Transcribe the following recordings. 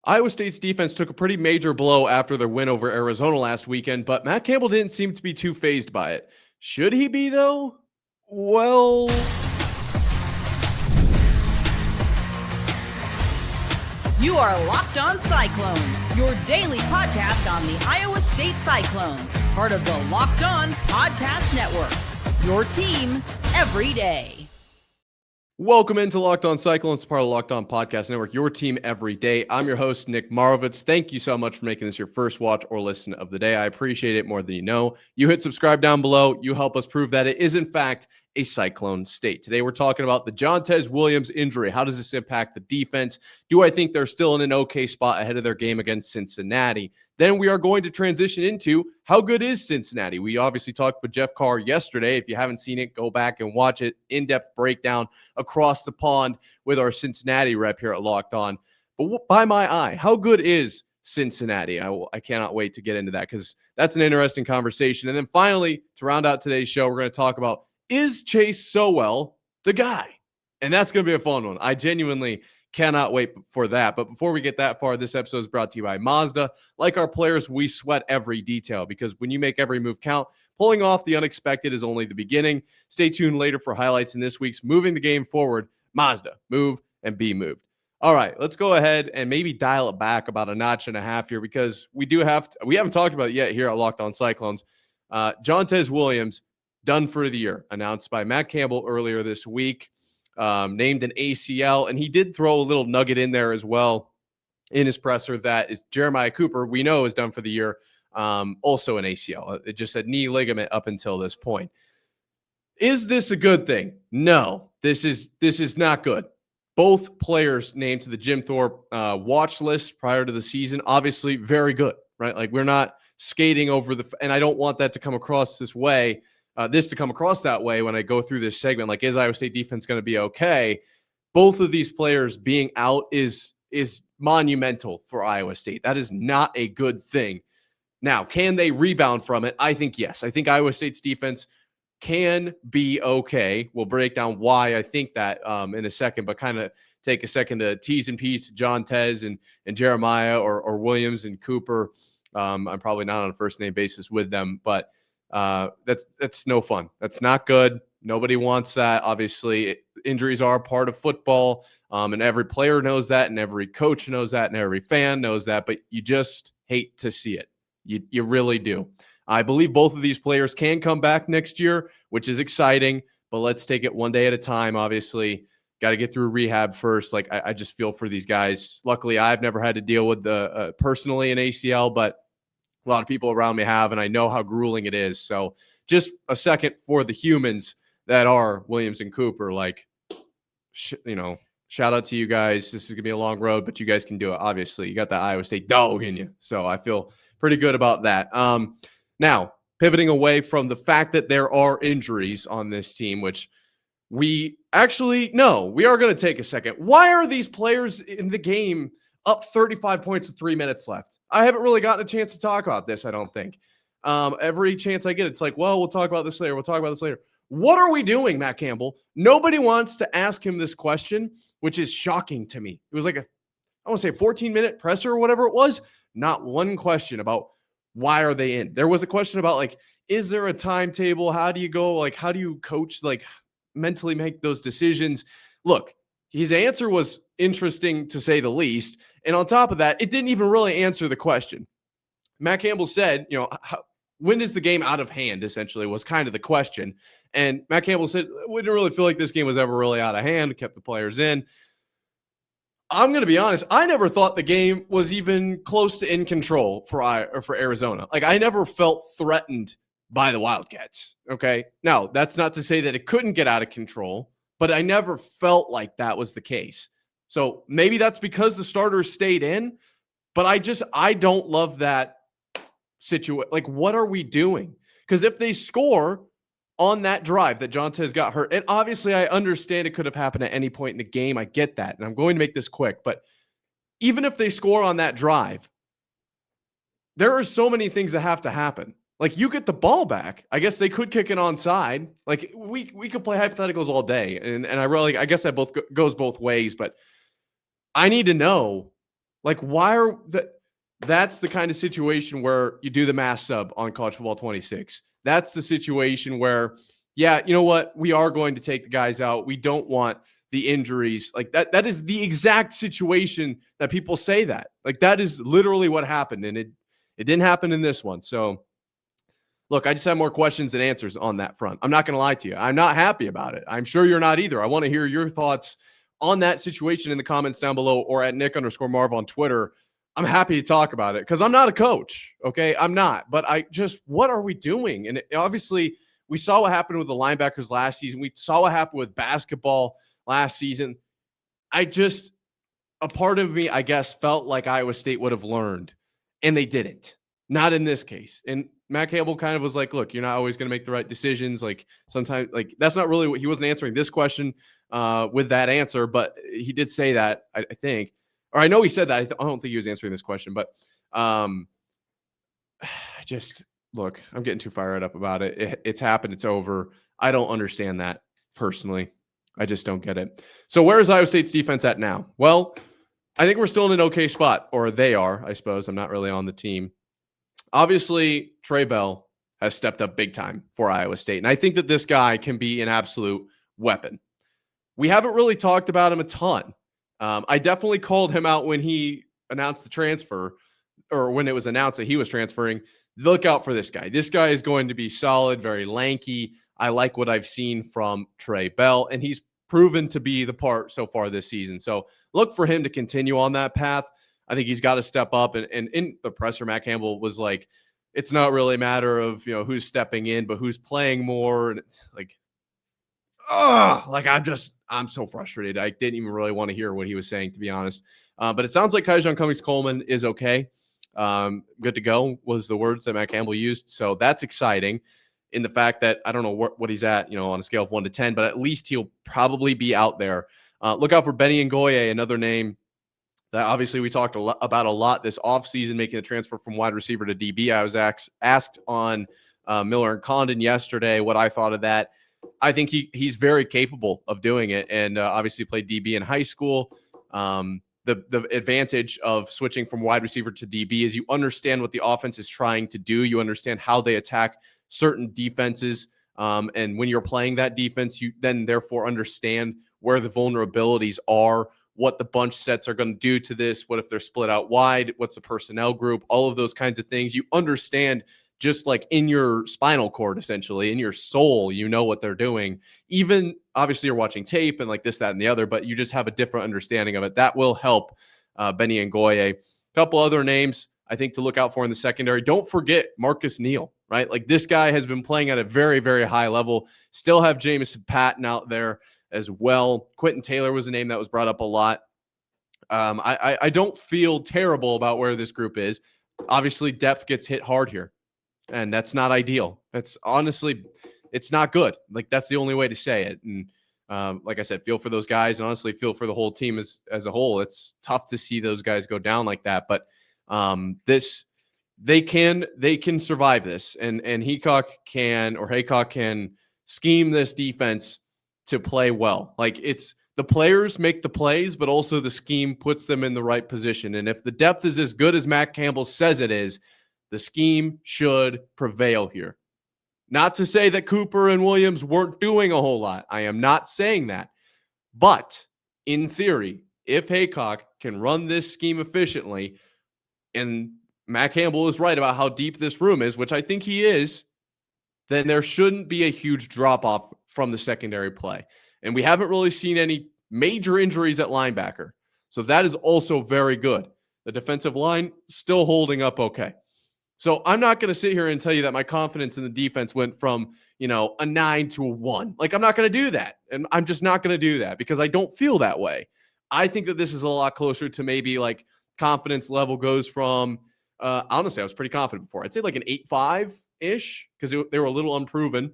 Iowa State's defense took a pretty major blow after their win over Arizona last weekend, but Matt Campbell didn't seem to be too fazed by it. Should he be, though? Well, You are Locked On Cyclones, your daily podcast on the Iowa State Cyclones, part of the Locked On Podcast Network. Your team every day. welcome into Locked On Cyclones, part of the Locked On Podcast Network, your team every day. I'm your host, Nick Marovitz. Thank you so much for making this your first watch or listen of the day. I appreciate it more than you know. You hit subscribe down below. You help us prove that it is, in fact, a Cyclone state. Today, we're talking about the Jontez Williams injury. How does this impact the defense? Do I think they're still in an okay spot ahead of their game against Cincinnati? Then we are going to transition into how good is Cincinnati? We obviously talked with Jeff Carr yesterday. If you haven't seen it, go back and watch it. In-depth breakdown across the pond with our Cincinnati rep here at Locked On. But by my eye, how good is Cincinnati? I cannot wait to get into that because that's an interesting conversation. And then finally, to round out today's show, we're going to talk about, is Chase Sowell the guy? And that's going to be a fun one. I genuinely cannot wait for that. But before we get that far, this episode is brought to you by Mazda. Like our players, we sweat every detail because when you make every move count, pulling off the unexpected is only the beginning. Stay tuned later for highlights in this week's Moving the Game Forward. Mazda, move and be moved. All right, let's go ahead and maybe dial it back about a notch and a half here because we haven't talked about it yet here at Locked On Cyclones. Jontez Williams, done for the year, announced by Matt Campbell earlier this week, named an ACL, and he did throw a little nugget in there as well in his presser that is Jeremiah Cooper, we know, is done for the year, also an ACL. It just said knee ligament up until this point. Is this a good thing? No, this is not good. Both players named to the Jim Thorpe watch list prior to the season, obviously very good, right? Like we're not skating over and I don't want that to come across this way. To come across that way when I go through this segment, like, is Iowa State defense going to be okay? Both of these players being out is monumental for Iowa State. That is not a good thing. Now, can they rebound from it? I think yes. I think Iowa State's defense can be okay. We'll break down why I think that in a second, but kind of take a second to tease and piece Jontez and Jeremiah or Williams and Cooper. I'm probably not on a first name basis with them, but that's no fun. That's not good. Nobody wants that. Obviously, injuries are part of football, and every player knows that, and every coach knows that, and every fan knows that, but you just hate to see it. You really do. I believe both of these players can come back next year, which is exciting, but let's take it one day at a time. Obviously, got to get through rehab first. Like I just feel for these guys. Luckily, I've never had to deal with personally an ACL, but a lot of people around me have, and I know how grueling it is. So just a second for the humans that are Williams and Cooper, like, shout out to you guys. This is going to be a long road, but you guys can do it. Obviously, you got that Iowa State dog in you. So I feel pretty good about that. Now, pivoting away from the fact that there are injuries on this team, which we actually know, we are going to take a second. Why are these players in the game up 35 points with 3 minutes left? I haven't really gotten a chance to talk about this, I don't think. Every chance I get, it's like, well, we'll talk about this later. We'll talk about this later. What are we doing, Matt Campbell? Nobody wants to ask him this question, which is shocking to me. It was like I want to say 14-minute presser or whatever it was. Not one question about why are they in. There was a question about, like, is there a timetable? How do you go? Like, how do you coach, like, mentally make those decisions? Look, his answer was interesting to say the least. And on top of that, it didn't even really answer the question. Matt Campbell said, when is the game out of hand, essentially, was kind of the question. And Matt Campbell said, we didn't really feel like this game was ever really out of hand, kept the players in. I'm going to be honest, I never thought the game was even close to in control for Arizona. Like, I never felt threatened by the Wildcats, okay? Now, that's not to say that it couldn't get out of control, but I never felt like that was the case. So maybe that's because the starters stayed in, but I don't love that situation. Like, what are we doing? Because if they score on that drive that Jontez got hurt, and obviously I understand it could have happened at any point in the game. I get that, and I'm going to make this quick, but even if they score on that drive, there are so many things that have to happen. Like, you get the ball back. I guess they could kick it onside. Like, we could play hypotheticals all day, and I guess that goes both ways, but I need to know Like, why are that's the kind of situation where you do the mass sub on College Football 26. That's the situation where, yeah, you know what? We are going to take the guys out. We don't want the injuries. Like that is the exact situation that people say that. Like that is literally what happened. And it didn't happen in this one. So look, I just have more questions than answers on that front. I'm not going to lie to you. I'm not happy about it. I'm sure you're not either. I want to hear your thoughts on that situation in the comments down below or at Nick_Marv on Twitter. I'm happy to talk about it because I'm not a coach. Okay. I'm not. But what are we doing? And obviously, we saw what happened with the linebackers last season. We saw what happened with basketball last season. A part of me, I guess, felt like Iowa State would have learned, and they didn't. Not in this case. And Matt Campbell kind of was like, look, you're not always going to make the right decisions. Like sometimes, like that's not really what he wasn't answering this question with that answer, but he did say that, I think, or I know he said that. I don't think he was answering this question, but look, I'm getting too fired up about it. It's happened. It's over. I don't understand that personally. I just don't get it. So where is Iowa State's defense at now? Well, I think we're still in an okay spot, or they are, I suppose. I'm not really on the team. Obviously, Trey Bell has stepped up big time for Iowa State, and I think that this guy can be an absolute weapon. We haven't really talked about him a ton. I definitely called him out when he announced the transfer, or when it was announced that he was transferring. Look out for this guy. This guy is going to be solid, very lanky. I like what I've seen from Trey Bell, and he's proven to be the part so far this season. So look for him to continue on that path. I think he's got to step up. And in the presser, Matt Campbell was like, it's not really a matter of, who's stepping in, but who's playing more. And I'm so frustrated. I didn't even really want to hear what he was saying, to be honest. But it sounds like Kyjon Cummings-Coleman is okay. Good to go was the words that Matt Campbell used. So that's exciting in the fact that I don't know what he's at, on a scale of 1 to 10, but at least he'll probably be out there. Look out for Benny Ngoye, another name that obviously we talked about a lot this offseason, making the transfer from wide receiver to DB. I was asked on Miller and Condon yesterday what I thought of that. I think he's very capable of doing it, and obviously played DB in high school. The advantage of switching from wide receiver to DB is you understand what the offense is trying to do. You understand how they attack certain defenses. And when you're playing that defense, you then therefore understand where the vulnerabilities are, what the bunch sets are going to do to this, what if they're split out wide, what's the personnel group, all of those kinds of things. You understand just like in your spinal cord, essentially, in your soul, what they're doing. Even obviously you're watching tape and like this, that, and the other, but you just have a different understanding of it. That will help Benny Ngoye. A couple other names I think to look out for in the secondary. Don't forget Marcus Neal, right? Like this guy has been playing at a very, very high level. Still have Jamison Patton out there as well. Quentin Taylor was a name that was brought up a lot. I don't feel terrible about where this group is. Obviously, depth gets hit hard here, and that's not ideal. It's honestly, it's not good. Like that's the only way to say it. And like I said, feel for those guys, and honestly, feel for the whole team as a whole. It's tough to see those guys go down like that, but they can survive this, and Heacock can scheme this defense to play well. Like it's the players make the plays, but also the scheme puts them in the right position. And if the depth is as good as Matt Campbell says it is, the scheme should prevail here. Not to say that Cooper and Williams weren't doing a whole lot. I am not saying that. But in theory, if Heacock can run this scheme efficiently, and Matt Campbell is right about how deep this room is, which I think he is, then there shouldn't be a huge drop-off from the secondary play. And we haven't really seen any major injuries at linebacker. So that is also very good. The defensive line still holding up okay. So I'm not going to sit here and tell you that my confidence in the defense went from, a 9 to a 1. Like, I'm not going to do that. And I'm just not going to do that because I don't feel that way. I think that this is a lot closer to maybe like confidence level goes from, honestly, I was pretty confident before. I'd say like an 8.5-ish because they were a little unproven.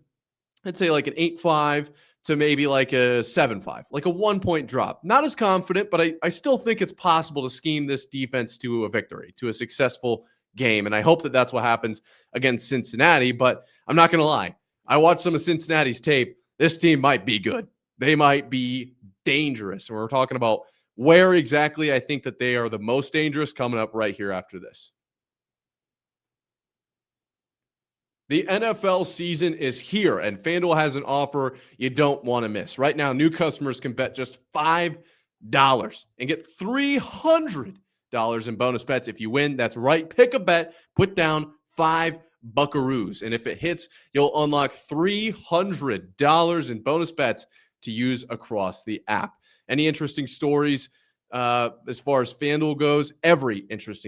I'd say like an 8.5 to maybe like a 7.5, like a 1-point drop. Not as confident, but I still think it's possible to scheme this defense to a victory, to a successful game. And I hope that that's what happens against Cincinnati, but I'm not going to lie. I watched some of Cincinnati's tape. This team might be good. They might be dangerous. And we're talking about where exactly I think that they are the most dangerous coming up right here after this. The NFL season is here, and FanDuel has an offer you don't want to miss. Right now, new customers can bet just $5 and get $300 in bonus bets if you win. That's right. Pick a bet, put down $5, and if it hits, you'll unlock $300 in bonus bets to use across the app. Any interesting stories as far as FanDuel goes? Every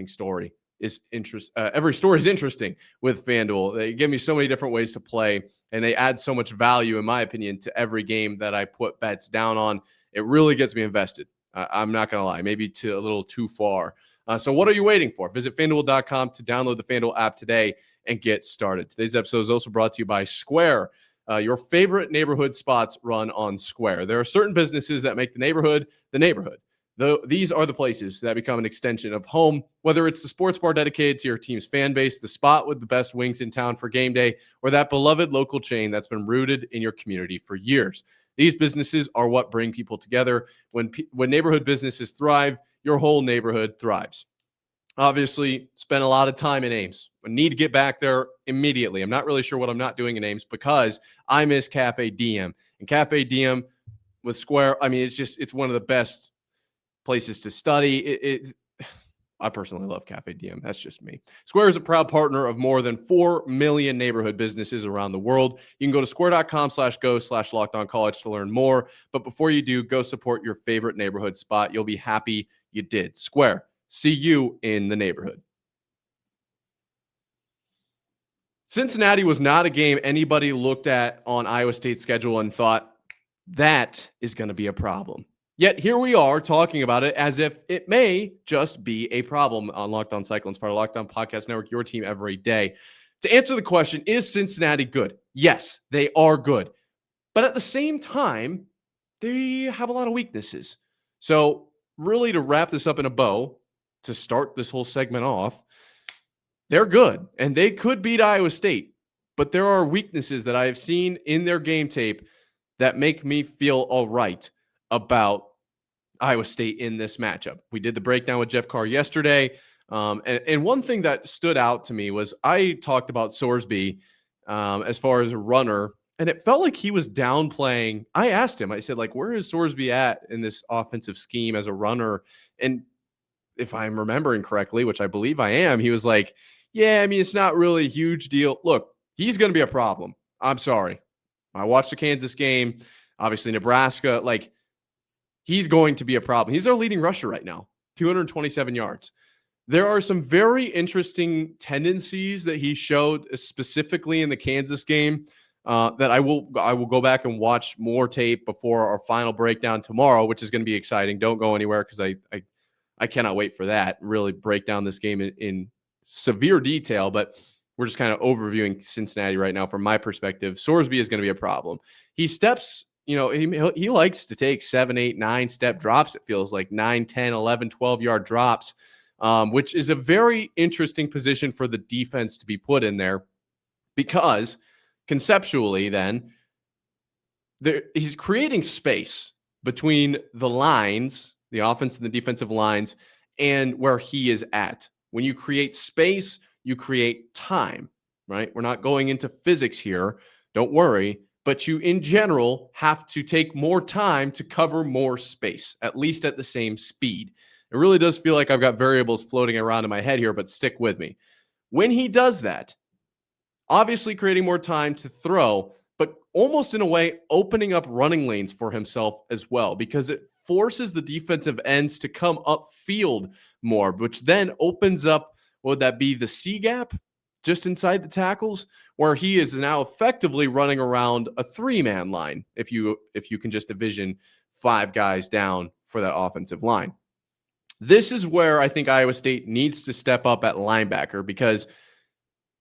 story is interesting with FanDuel. They give me so many different ways to play, and they add so much value, in my opinion, to every game that I put bets down on. It really gets me invested. I'm not going to lie, maybe a little too far. So what are you waiting for? Visit FanDuel.com to download the FanDuel app today and get started. Today's episode is also brought to you by Square. Your favorite neighborhood spots run on Square. There are certain businesses that make the neighborhood the neighborhood. These are the places that become an extension of home, whether it's the sports bar dedicated to your team's fan base, the spot with the best wings in town for game day, or that beloved local chain that's been rooted in your community for years. These businesses are what bring people together. When neighborhood businesses thrive, your whole neighborhood thrives. Obviously, spent a lot of time in Ames. I need to get back there immediately. I'm not really sure what I'm not doing in Ames because I miss Cafe Diem. And Cafe Diem with Square, I mean, it's one of the best places to study. I personally love Cafe Diem. That's just me. Square is a proud partner of more than 4 million neighborhood businesses around the world. You can go to square.com/go/lockedoncollege to learn more. But before you do, go support your favorite neighborhood spot. You'll be happy you did. Square. See you in the neighborhood. Cincinnati was not a game anybody looked at on Iowa State's schedule and thought, that is going to be a problem. Yet here we are talking about it as if it may just be a problem on Locked On Cyclones, part of Locked On Podcast Network, your team every day. To answer the question, is Cincinnati good? Yes, they are good. But at the same time, they have a lot of weaknesses. So really, to wrap this up in a bow, to start this whole segment off, they're good, and they could beat Iowa State. But there are weaknesses that I have seen in their game tape that make me feel all right about Iowa State in this matchup. We did the breakdown with Jeff Carr yesterday. And one thing that stood out to me was I talked about Sorsby as far as a runner, and it felt like he was downplaying. I asked him, I said, like, where is Sorsby at in this offensive scheme as a runner? And if I'm remembering correctly, which I believe I am, he was like, yeah, I mean, it's not really a huge deal. Look, he's going to be a problem. I'm sorry. I watched the Kansas game, obviously Nebraska, like, he's going to be a problem. He's our leading rusher right now, 227 yards. There are some very interesting tendencies that he showed specifically in the Kansas game that I will go back and watch more tape before our final breakdown tomorrow, which is going to be exciting. Don't go anywhere because I cannot wait for that. Really break down this game in severe detail, but we're just kind of overviewing Cincinnati right now from my perspective. Sorsby is going to be a problem. He steps, he likes to take 7, 8, 9 step drops. It feels like 9, 10, 11, 12-yard drops, which is a very interesting position for the defense to be put in there because conceptually then he's creating space between the lines, the offense and the defensive lines, and where he is at. When you create space, you create time, right? We're not going into physics here. Don't worry. But you, in general, have to take more time to cover more space, at least at the same speed. It really does feel like I've got variables floating around in my head here, but stick with me. When he does that, obviously creating more time to throw, but almost in a way opening up running lanes for himself as well, because it forces the defensive ends to come upfield more, which then opens up, what would that be, the C gap just inside the tackles, where he is now effectively running around a 3-man line, if you can just envision 5 guys down for that offensive line. This is where I think Iowa State needs to step up at linebacker because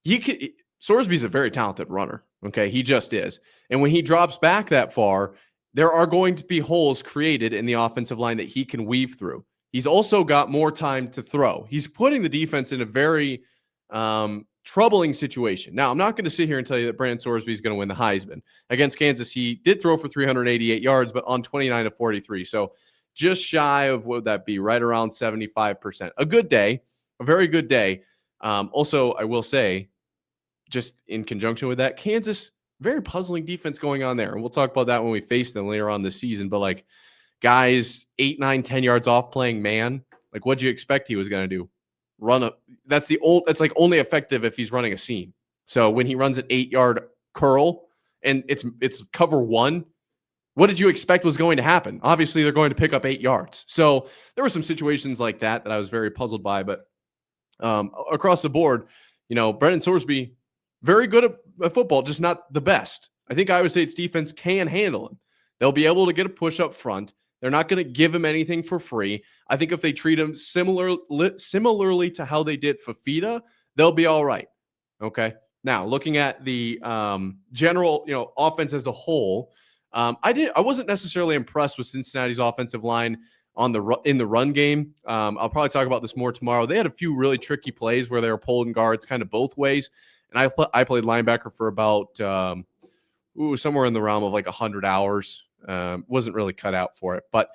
Sorsby's a very talented runner. Okay, he just is. And when he drops back that far, there are going to be holes created in the offensive line that he can weave through. He's also got more time to throw. He's putting the defense in a very troubling situation. Now, I'm not going to sit here and tell you that Brandon Sorsby is going to win the Heisman. Against Kansas, he did throw for 388 yards, but on 29 of 43. So just shy of, what would that be? Right around 75%. A good day, a very good day. Also, I will say, just in conjunction with that, Kansas, very puzzling defense going on there. And we'll talk about that when we face them later on this season. But like guys 8, 9, 10 yards off playing man, like what'd you expect he was going to do? That's like only effective if he's running a seam. So when he runs an 8-yard curl and it's cover 1, what did you expect was going to happen? Obviously, they're going to pick up 8 yards. So there were some situations like that I was very puzzled by. But across the board, Brennan Sorsby, very good at football, just not the best. I think Iowa State's defense can handle him. They'll be able to get a push up front. They're not going to give him anything for free. I think if they treat him similarly to how they did Fafita, they'll be all right. Okay. Now, looking at the general, offense as a whole, I wasn't necessarily impressed with Cincinnati's offensive line in the run game. I'll probably talk about this more tomorrow. They had a few really tricky plays where they were pulling guards kind of both ways. And I played linebacker for about somewhere in the realm of like 100 hours. Wasn't really cut out for it, but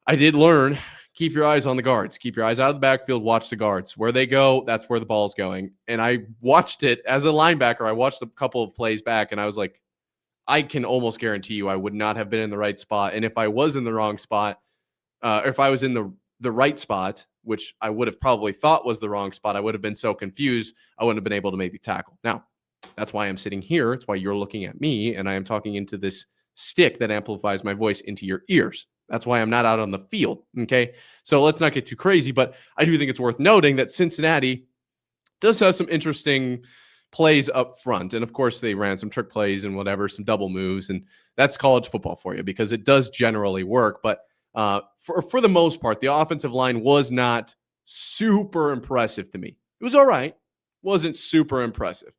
I did learn, keep your eyes on the guards, keep your eyes out of the backfield, watch the guards. Where they go, that's where the ball's going. And I watched it as a linebacker. I watched a couple of plays back and I was like, I can almost guarantee you I would not have been in the right spot. And if I was in the wrong spot, or if I was in the right spot, which I would have probably thought was the wrong spot, I would have been so confused, I wouldn't have been able to make the tackle. Now, that's why I'm sitting here. It's why you're looking at me, and I am talking into this stick that amplifies my voice into your ears. That's why I'm not out on the field, okay? So let's not get too crazy, but I do think it's worth noting that Cincinnati does have some interesting plays up front. And, of course, they ran some trick plays and whatever, some double moves, and that's college football for you because it does generally work. But for the most part, the offensive line was not super impressive to me. It was all right. Wasn't super impressive.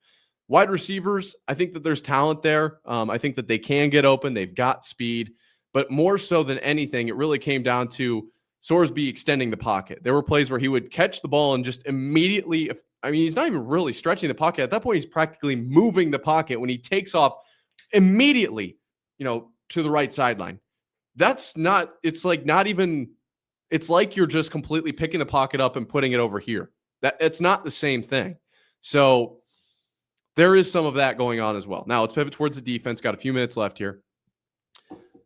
Wide receivers, I think that there's talent there. I think that they can get open. They've got speed. But more so than anything, it really came down to Sorsby extending the pocket. There were plays where he would catch the ball and just immediately, he's not even really stretching the pocket. At that point, he's practically moving the pocket when he takes off immediately, to the right sideline. It's like you're just completely picking the pocket up and putting it over here. It's not the same thing. So there is some of that going on as well. Now let's pivot towards the defense. Got a few minutes left here.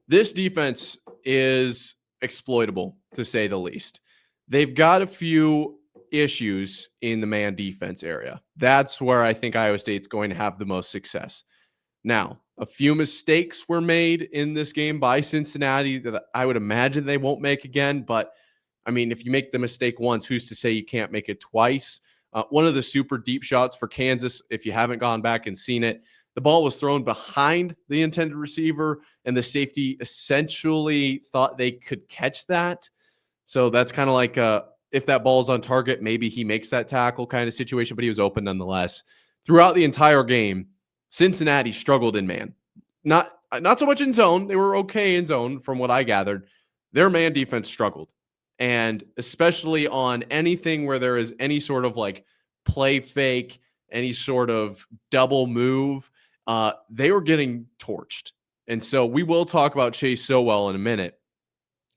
This defense is exploitable, to say the least. They've got a few issues in the man defense area. That's where I think Iowa State's going to have the most success. Now, a few mistakes were made in this game by Cincinnati that I would imagine they won't make again. But, if you make the mistake once, who's to say you can't make it twice? One of the super deep shots for Kansas, if you haven't gone back and seen it, the ball was thrown behind the intended receiver, and the safety essentially thought they could catch that. So that's kind of like if that ball's on target, maybe he makes that tackle kind of situation, but he was open nonetheless. Throughout the entire game, Cincinnati struggled in man. Not so much in zone. They were okay in zone from what I gathered. Their man defense struggled. And especially on anything where there is any sort of like play fake, any sort of double move, they were getting torched. And so we will talk about Chase Sowell in a minute.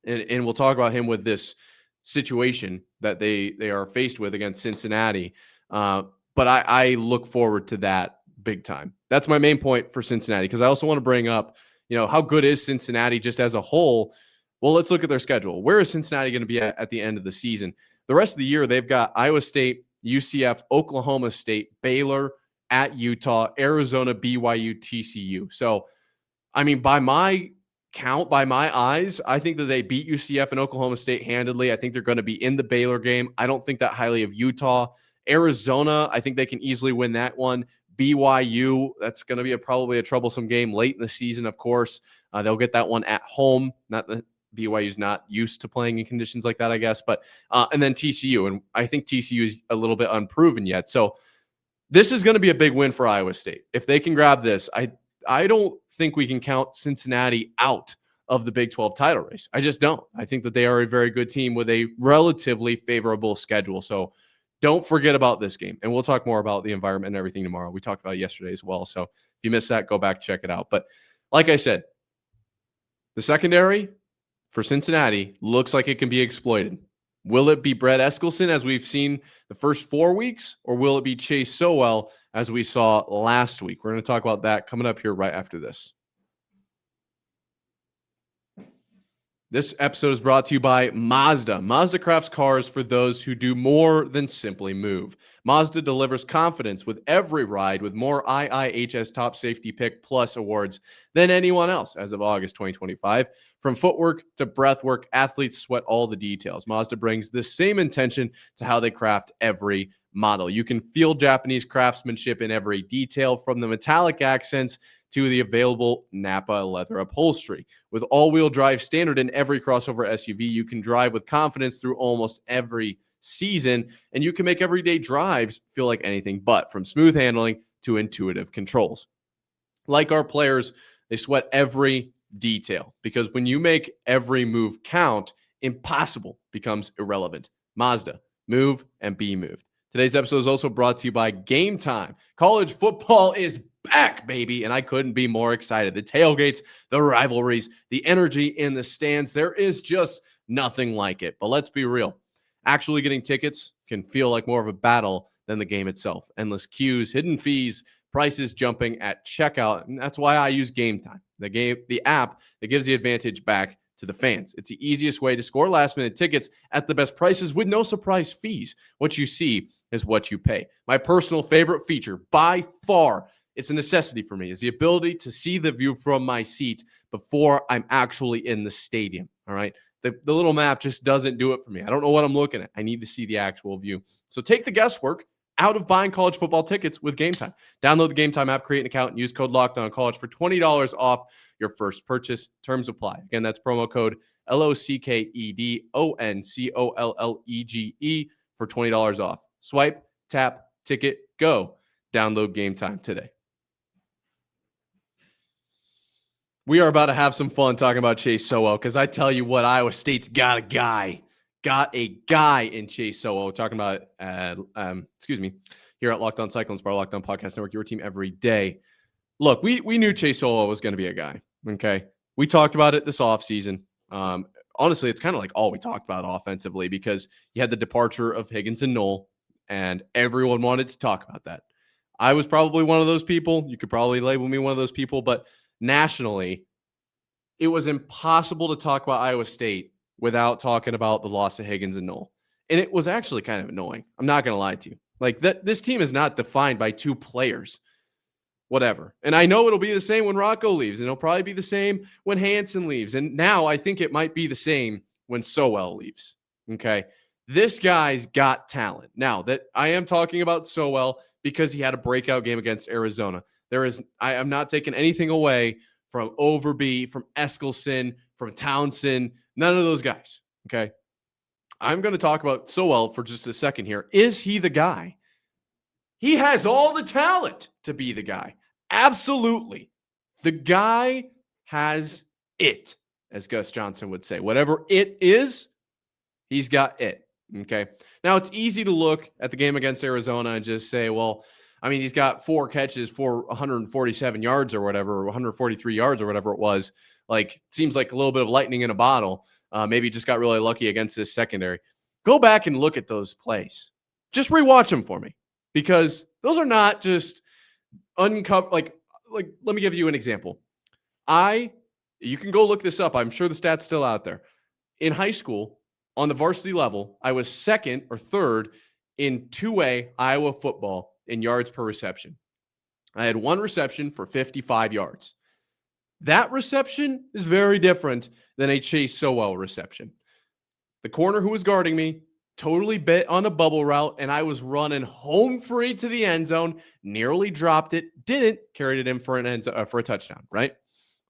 And we'll talk about him with this situation that they are faced with against Cincinnati. But I look forward to that big time. That's my main point for Cincinnati, because I also want to bring up, how good is Cincinnati just as a whole? Well, let's look at their schedule. Where is Cincinnati going to be at the end of the season? The rest of the year, they've got Iowa State, UCF, Oklahoma State, Baylor, at Utah, Arizona, BYU, TCU. So, by my count, by my eyes, I think that they beat UCF and Oklahoma State handedly. I think they're going to be in the Baylor game. I don't think that highly of Utah. Arizona, I think they can easily win that one. BYU, that's going to be probably a troublesome game late in the season, of course. They'll get that one at home. Not that BYU's not used to playing in conditions like that, I guess. But and then TCU, and I think TCU is a little bit unproven yet. So this is going to be a big win for Iowa State. If they can grab this, I don't think we can count Cincinnati out of the Big 12 title race. I just don't. I think that they are a very good team with a relatively favorable schedule. So don't forget about this game. And we'll talk more about the environment and everything tomorrow. We talked about it yesterday as well. So if you missed that, go back, check it out. But like I said, the secondary, for Cincinnati looks like it can be exploited. Will it be Brett Eskelson as we've seen the first 4 weeks, or will it be Chase Sowell as we saw last week? We're going to talk about that coming up here right after this. This episode is brought to you by Mazda. Mazda crafts cars for those who do more than simply move. Mazda delivers confidence with every ride with more IIHS Top Safety Pick Plus awards than anyone else as of August 2025. From footwork to breathwork, athletes sweat all the details. Mazda brings the same intention to how they craft every model. You can feel Japanese craftsmanship in every detail, from the metallic accents to the available Napa leather upholstery. With all-wheel drive standard in every crossover SUV, you can drive with confidence through almost every season, and you can make everyday drives feel like anything but, from smooth handling to intuitive controls. Like our players, they sweat every detail, because when you make every move count, impossible becomes irrelevant. Mazda, move and be moved. Today's episode is also brought to you by Game Time. College football is back, baby, and I couldn't be more excited. The tailgates, the rivalries, the energy in the stands, there is just nothing like it. But let's be real. Actually getting tickets can feel like more of a battle than the game itself. Endless queues, hidden fees, prices jumping at checkout, and that's why I use Game Time, the app that gives the advantage back to the fans. It's the easiest way to score last-minute tickets at the best prices with no surprise fees. What you see is what you pay. My personal favorite feature, by far, it's a necessity for me, is the ability to see the view from my seat before I'm actually in the stadium, all right? The little map just doesn't do it for me. I don't know what I'm looking at. I need to see the actual view. So take the guesswork out of buying college football tickets with Game Time. Download the Game Time app, create an account, and use code LOCKEDONCollege for $20 off your first purchase. Terms apply. Again, that's promo code LOCKEDONCOLLEGE for $20 off. Swipe, tap, ticket, go. Download Game Time today. We are about to have some fun talking about Chase Sowell, because I tell you what, Iowa State's got a guy in Chase Sowell. We're talking about, here at Locked On Cyclones, part of Locked On Podcast Network, your team every day. Look, we knew Chase Sowell was going to be a guy, okay? We talked about it this offseason. Honestly, it's kind of like all we talked about offensively, because you had the departure of Higgins and Knoll, and everyone wanted to talk about that. I was probably one of those people. You could probably label me one of those people, but nationally, it was impossible to talk about Iowa State without talking about the loss of Higgins and Knoll. And it was actually kind of annoying. I'm not going to lie to you. Like, this team is not defined by two players. Whatever. And I know it'll be the same when Rocco leaves, and it'll probably be the same when Hansen leaves. And now I think it might be the same when Sowell leaves. Okay. This guy's got talent. Now, that I am talking about Sowell because he had a breakout game against Arizona. I am not taking anything away from Overby, from Eskelson, from Townsend, none of those guys. Okay. I'm going to talk about Sowell for just a second here. Is he the guy? He has all the talent to be the guy. Absolutely. The guy has it, as Gus Johnson would say. Whatever it is, he's got it. Okay. Now, it's easy to look at the game against Arizona and just say, well, I mean, he's got 4 catches for 147 yards or whatever, or 143 yards or whatever it was. Like, seems like a little bit of lightning in a bottle. Maybe just got really lucky against this secondary. Go back and look at those plays. Just rewatch them for me, because those are not just uncovered. Like, let me give you an example. You can go look this up. I'm sure the stat's still out there. In high school, on the varsity level, I was second or third in 2A Iowa football in yards per reception. I had 1 reception for 55 yards. That reception is very different than a Chase Sowell reception. The corner who was guarding me totally bit on a bubble route, and I was running home free to the end zone, nearly dropped it, didn't, carried it in for a touchdown, right?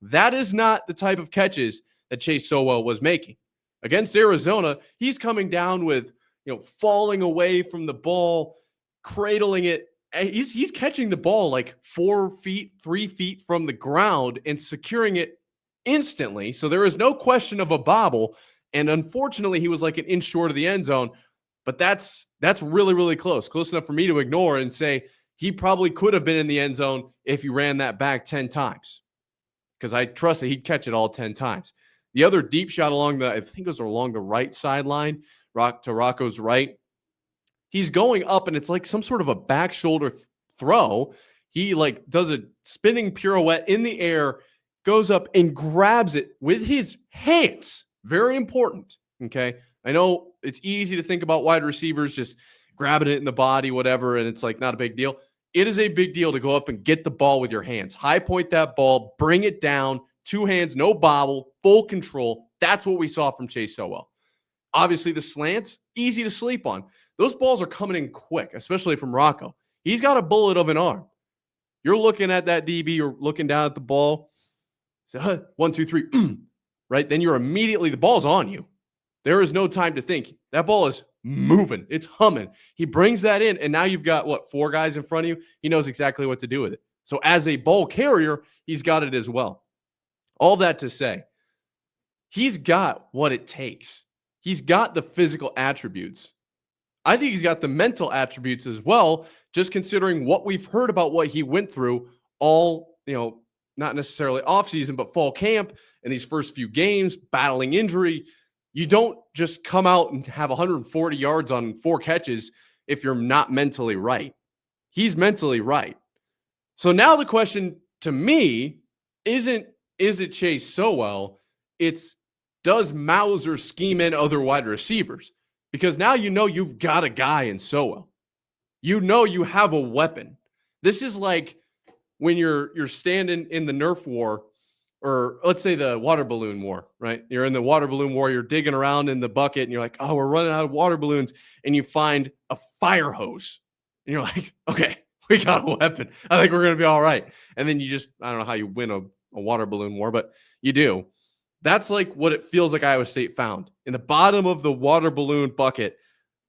That is not the type of catches that Chase Sowell was making. Against Arizona, he's coming down with, falling away from the ball, cradling it. He's catching the ball like 4 feet, 3 feet from the ground and securing it instantly. So there is no question of a bobble. And unfortunately, he was like an inch short of the end zone. But that's really, really close enough for me to ignore and say he probably could have been in the end zone if he ran that back 10 times, because I trust that he'd catch it all 10 times. The other deep shot I think it was along the right sideline, to Rocco's right. He's going up, and it's like some sort of a back shoulder throw. He like does a spinning pirouette in the air, goes up and grabs it with his hands. Very important. Okay. I know it's easy to think about wide receivers just grabbing it in the body, whatever, and it's like not a big deal. It is a big deal to go up and get the ball with your hands. High point that ball, bring it down, 2 hands, no bobble, full control. That's what we saw from Chase Sowell. Obviously, the slants, easy to sleep on. Those balls are coming in quick, especially from Rocco. He's got a bullet of an arm. You're looking at that DB, you're looking down at the ball. So, 1, 2, 3, right? Then you're immediately, the ball's on you. There is no time to think. That ball is moving. It's humming. He brings that in, and now you've got, 4 guys in front of you? He knows exactly what to do with it. So as a ball carrier, he's got it as well. All that to say, he's got what it takes. He's got the physical attributes. I think he's got the mental attributes as well, just considering what we've heard about what he went through all, not necessarily offseason, but fall camp and these first few games, battling injury. You don't just come out and have 140 yards on 4 catches if you're not mentally right. He's mentally right. So now the question to me isn't, is it Chase Sowell? It's, does Mauser scheme in other wide receivers? Because now you've got a guy in Sowell. You have a weapon. This is like when you're standing in the Nerf war, or let's say the water balloon war, right? You're in the water balloon war, you're digging around in the bucket, and you're like, oh, we're running out of water balloons, and you find a fire hose. And you're like, okay, we got a weapon. I think we're going to be all right. And then I don't know how you win a water balloon war, but you do. That's like what it feels like Iowa State found. In the bottom of the water balloon bucket,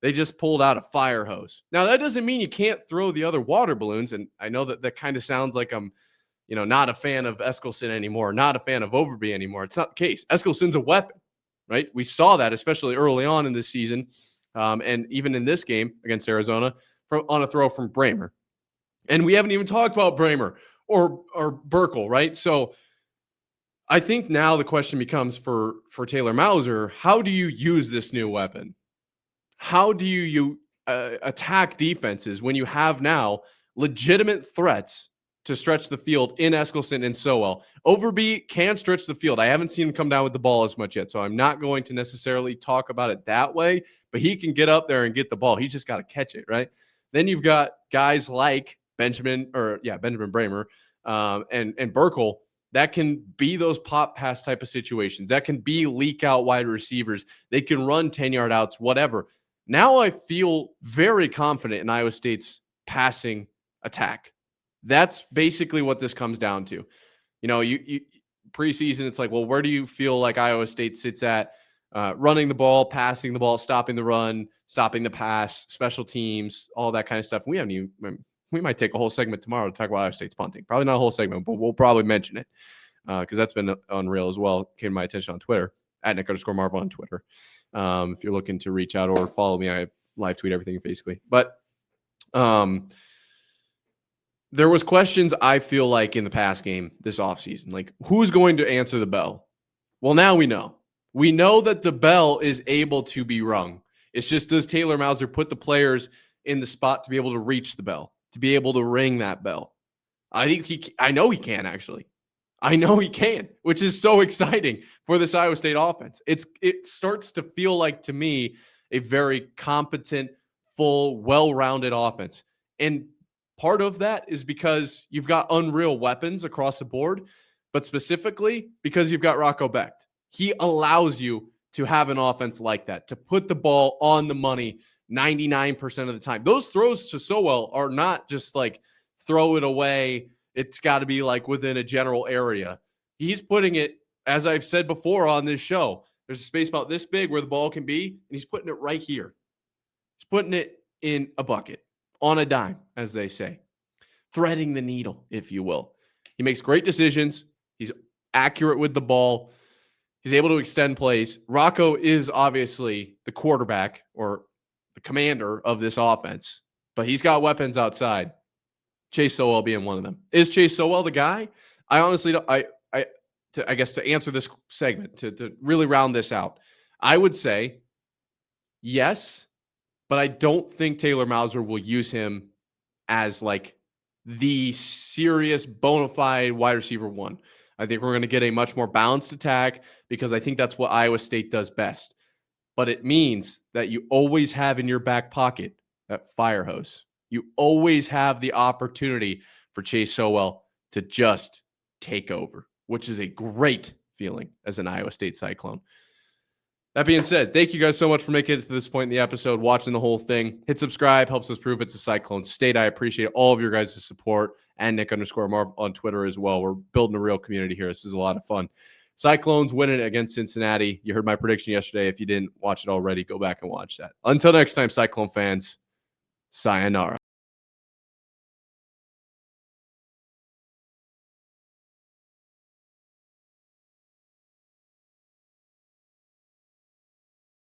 they just pulled out a fire hose. Now, that doesn't mean you can't throw the other water balloons, and I know that kind of sounds like I'm not a fan of Eskilson anymore, not a fan of Overby anymore. It's not the case. Eskilson's a weapon, right? We saw that, especially early on in this season, and even in this game against Arizona, on a throw from Bramer. And we haven't even talked about Bramer or Burkle, right? So I think now the question becomes for Taylor Mauser, how do you use this new weapon? How do you attack defenses when you have now legitimate threats to stretch the field in Eskilson and Sowell? Overby can stretch the field. I haven't seen him come down with the ball as much yet, so I'm not going to necessarily talk about it that way, but he can get up there and get the ball. He's just got to catch it, right? Then you've got guys like Benjamin Bramer and Burkle that can be those pop pass type of situations. That can be leak out wide receivers. They can run 10-yard outs, whatever. Now I feel very confident in Iowa State's passing attack. That's basically what this comes down to. You preseason, it's like, well, where do you feel like Iowa State sits at running the ball, passing the ball, stopping the run, stopping the pass, special teams, all that kind of stuff. We might take a whole segment tomorrow to talk about Iowa State's punting. Probably not a whole segment, but we'll probably mention it because that's been unreal as well. Came to my attention on Twitter, at Nick_Marvel on Twitter. If you're looking to reach out or follow me, I live tweet everything basically. But there was questions, I feel like, in the pass game this offseason. Like, who's going to answer the bell? Well, now we know. We know that the bell is able to be rung. It's just, does Taylor Mauser put the players in the spot to be able to reach the bell, to be able to ring that bell? I know he can, actually. I know he can, which is so exciting for this Iowa State offense. It starts to feel like, to me, a very competent, full, well-rounded offense. And part of that is because you've got unreal weapons across the board, but specifically because you've got Rocco Becht. He allows you to have an offense like that, to put the ball on the money 99% of the time. Those throws to Sowell are not just like throw it away. It's got to be like within a general area. He's putting it, as I've said before on this show, there's a space about this big where the ball can be, and he's putting it right here. He's putting it in a bucket, on a dime, as they say. Threading the needle, if you will. He makes great decisions. He's accurate with the ball. He's able to extend plays. Rocco is obviously the quarterback or the commander of this offense, but he's got weapons outside. Chase Sowell being one of them. Is Chase Sowell the guy? I honestly don't. to answer this segment, to really round this out, I would say yes, but I don't think Taylor Mauser will use him as like the serious bona fide wide receiver one. I think we're going to get a much more balanced attack because I think that's what Iowa State does best. But it means that you always have in your back pocket that fire hose. You always have the opportunity for Chase Sowell to just take over, which is a great feeling as an Iowa State Cyclone. That being said, thank you guys so much for making it to this point in the episode, watching the whole thing. Hit subscribe, helps us prove it's a Cyclone State. I appreciate all of your guys' support, and Nick_Marv on Twitter as well. We're building a real community here. This is a lot of fun. Cyclones winning against Cincinnati. You heard my prediction yesterday. If you didn't watch it already, go back and watch that. Until next time, Cyclone fans, sayonara.